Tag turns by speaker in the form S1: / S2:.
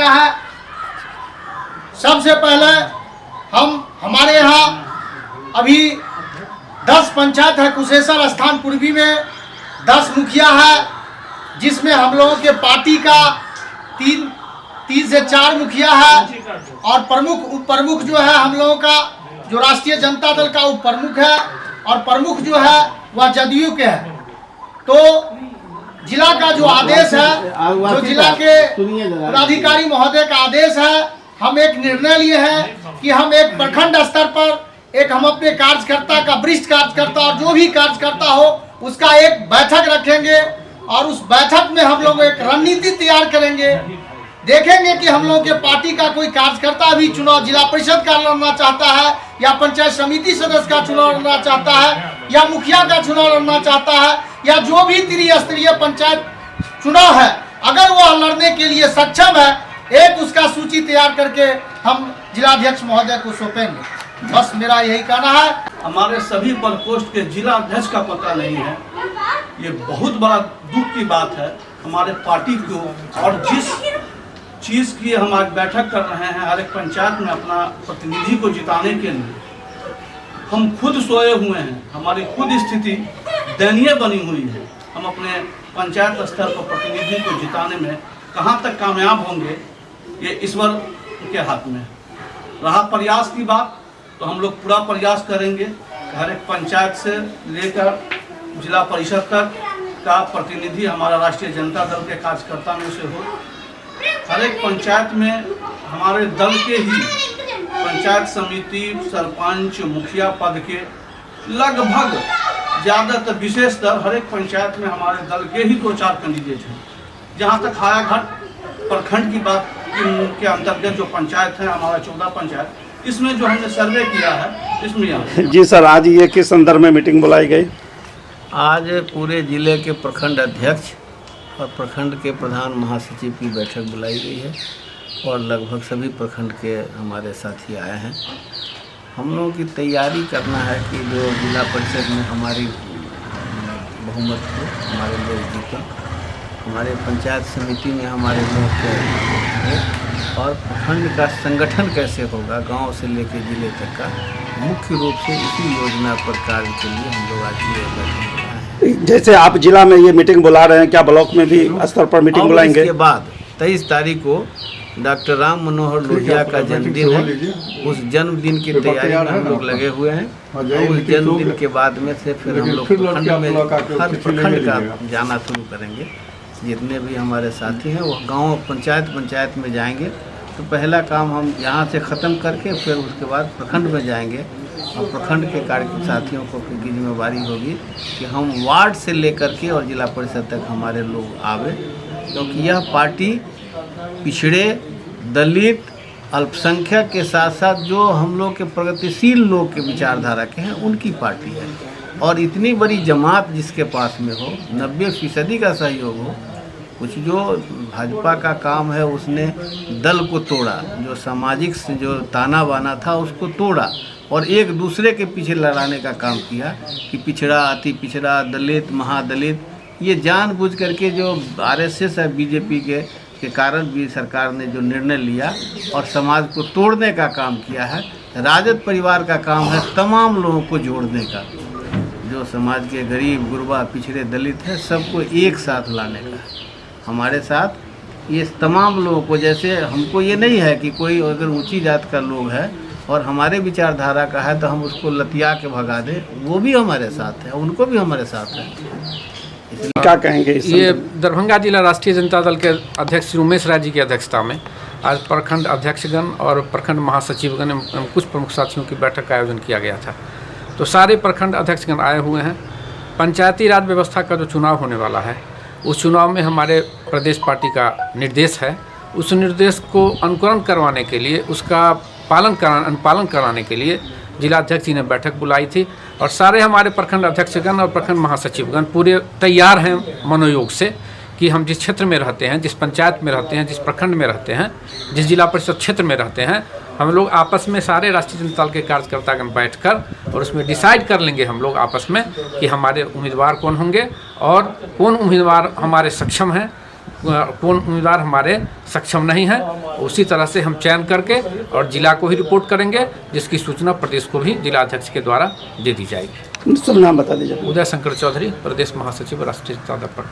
S1: है। सबसे पहले हमारे यहाँ अभी 10 पंचायत है। कुशेश्वर स्थान पूर्वी में 10 मुखिया है, जिसमें हम लोगों के पार्टी का 3 से 4 मुखिया है और उप प्रमुख जो है हम लोगों का जो राष्ट्रीय जनता दल का उप प्रमुख है और प्रमुख जो है वह जदयू के है। तो जिला का जो आदेश है, जो जिला के पदाधिकारी महोदय का आदेश है, हम एक निर्णय लिए हैं कि हम एक प्रखंड स्तर पर हम अपने कार्यकर्ता का वरिष्ठ कार्यकर्ता और जो भी कार्यकर्ता हो उसका एक बैठक रखेंगे और उस बैठक में हम लोग एक रणनीति तैयार करेंगे। देखेंगे कि हम लोगों के पार्टी का कोई कार्यकर्ता भी चुनाव जिला परिषद का लड़ना चाहता है या पंचायत समिति सदस्य का चुनाव लड़ना चाहता है या मुखिया का चुनाव लड़ना चाहता है या जो भी त्रिस्तरीय पंचायत चुनाव है, अगर वह लड़ने के लिए सक्षम है, एक उसका सूची तैयार करके हम जिलाध्यक्ष महोदय को सौंपेंगे। बस मेरा यही कहना है।
S2: हमारे सभी प्रकोष्ठ के जिला अध्यक्ष का पता नहीं है, ये बहुत बड़ा दुख की बात है हमारे पार्टी को। और जिस चीज़ की हम आज बैठक कर रहे हैं हर एक पंचायत में अपना प्रतिनिधि को जिताने के लिए, हम खुद सोए हुए हैं, हमारी खुद स्थिति दयनीय बनी हुई है। हम अपने पंचायत स्तर पर प्रतिनिधि को जिताने में कहाँ तक कामयाब होंगे ये ईश्वर के हाथ में। रहा प्रयास की बात, तो हम लोग पूरा प्रयास करेंगे। हर एक पंचायत से लेकर जिला परिषद तक का प्रतिनिधि हमारा राष्ट्रीय जनता दल के कार्यकर्ता में से हो। हर एक पंचायत में हमारे दल के ही पंचायत समिति, सरपंच, मुखिया पद के लगभग ज़्यादातर विशेषतर हर एक पंचायत में हमारे दल के ही 2-4 कैंडिडेट हैं। जहाँ तक हायाघाट प्रखंड की बात के अंतर्गत जो पंचायत है हमारा 14 पंचायत, इसमें जो हमने सर्वे किया है इसमें
S3: जी सर, आज ये किस संदर्भ में मीटिंग बुलाई गई?
S4: आज पूरे जिले के प्रखंड अध्यक्ष और प्रखंड के प्रधान महासचिव की बैठक बुलाई गई है और लगभग सभी प्रखंड के हमारे साथी आए हैं। हम लोगों की तैयारी करना है कि जो जिला परिषद में हमारी बहुमत को हमारे लोग जीतें, हमारे पंचायत समिति में हमारे लोग को, और प्रखंड का संगठन कैसे होगा गांव से लेकर जिले तक का, मुख्य रूप से इसी योजना पर कार्य के लिए हम लोग आज ये बैठक बुलाए हैं।
S3: जैसे आप जिला में ये मीटिंग बुला रहे हैं, क्या ब्लॉक में भी स्तर पर मीटिंग बुलाएंगे?
S4: इसके बाद 23 तारीख को डॉक्टर राम मनोहर लोहिया का जन्मदिन है। उस जन्मदिन की तैयारी में हम लोग लगे हुए हैं और उस जन्मदिन के बाद में से फिर हम लोग प्रखंड में हर प्रखंड का जाना शुरू करेंगे। जितने भी हमारे साथी हैं वो गांव पंचायत में जाएंगे। तो पहला काम हम यहाँ से ख़त्म करके फिर उसके बाद प्रखंड में जाएंगे और प्रखंड के कार्य साथियों को की जिम्मेवारी होगी कि हम वार्ड से लेकर के और जिला परिषद तक हमारे लोग आवे, क्योंकि यह पार्टी पिछड़े, दलित, अल्पसंख्यक के साथ साथ जो हम लोग के प्रगतिशील लोग के विचारधारा के हैं उनकी पार्टी है। और इतनी बड़ी जमात जिसके पास में हो, 90% का सहयोग हो। कुछ जो भाजपा का काम है उसने दल को तोड़ा, जो सामाजिक जो ताना बाना था उसको तोड़ा और एक दूसरे के पीछे लड़ाने का काम किया कि पिछड़ा, अति पिछड़ा, दलित, महादलित, ये जानबूझ करके जो आरएसएस है बीजेपी के कारण भी सरकार ने जो निर्णय लिया और समाज को तोड़ने का काम किया है। राजद परिवार का काम है तमाम लोगों को जोड़ने का, जो समाज के गरीब, गुरबा, पिछड़े, दलित है, सबको एक साथ लाने का। हमारे साथ ये तमाम लोगों को, जैसे हमको ये नहीं है कि कोई अगर ऊंची जात का लोग है और हमारे विचारधारा का है तो हम उसको लतिया के भगा दें, वो भी हमारे साथ है, उनको भी हमारे साथ है।
S3: क्या कहेंगे?
S5: ये दरभंगा जिला राष्ट्रीय जनता दल के अध्यक्ष श्री उमेश राय जी की अध्यक्षता में आज प्रखंड अध्यक्षगण और प्रखंड महासचिवगण एवं कुछ प्रमुख साथियों की बैठक का आयोजन किया गया था। तो सारे प्रखंड अध्यक्षगण आए हुए हैं। पंचायती राज व्यवस्था का जो चुनाव होने वाला है उस चुनाव में हमारे प्रदेश पार्टी का निर्देश है। उस निर्देश को अनुकरण करवाने के लिए, उसका अनुपालन कराने के लिए जिलाध्यक्ष जी ने बैठक बुलाई थी और सारे हमारे प्रखंड अध्यक्षगण और प्रखंड महासचिवगण पूरे तैयार हैं मनोयोग से कि हम जिस क्षेत्र में रहते हैं, जिस पंचायत में रहते हैं, जिस प्रखंड में रहते हैं, जिस जिला परिषद क्षेत्र में रहते हैं, हम लोग आपस में सारे राष्ट्रीय जनता दल के कार्यकर्तागण बैठकर और उसमें डिसाइड कर लेंगे हम लोग आपस में कि हमारे उम्मीदवार कौन होंगे और कौन उम्मीदवार हमारे सक्षम हैं कौन उम्मीदवार हमारे सक्षम नहीं है, उसी तरह से हम चयन करके और जिला को ही रिपोर्ट करेंगे, जिसकी सूचना प्रदेश को भी जिला अध्यक्ष के द्वारा दे दी जाएगी।
S3: सर नाम बता दीजिए।
S5: उदय शंकर चौधरी, प्रदेश महासचिव, राष्ट्रीय जनता दल।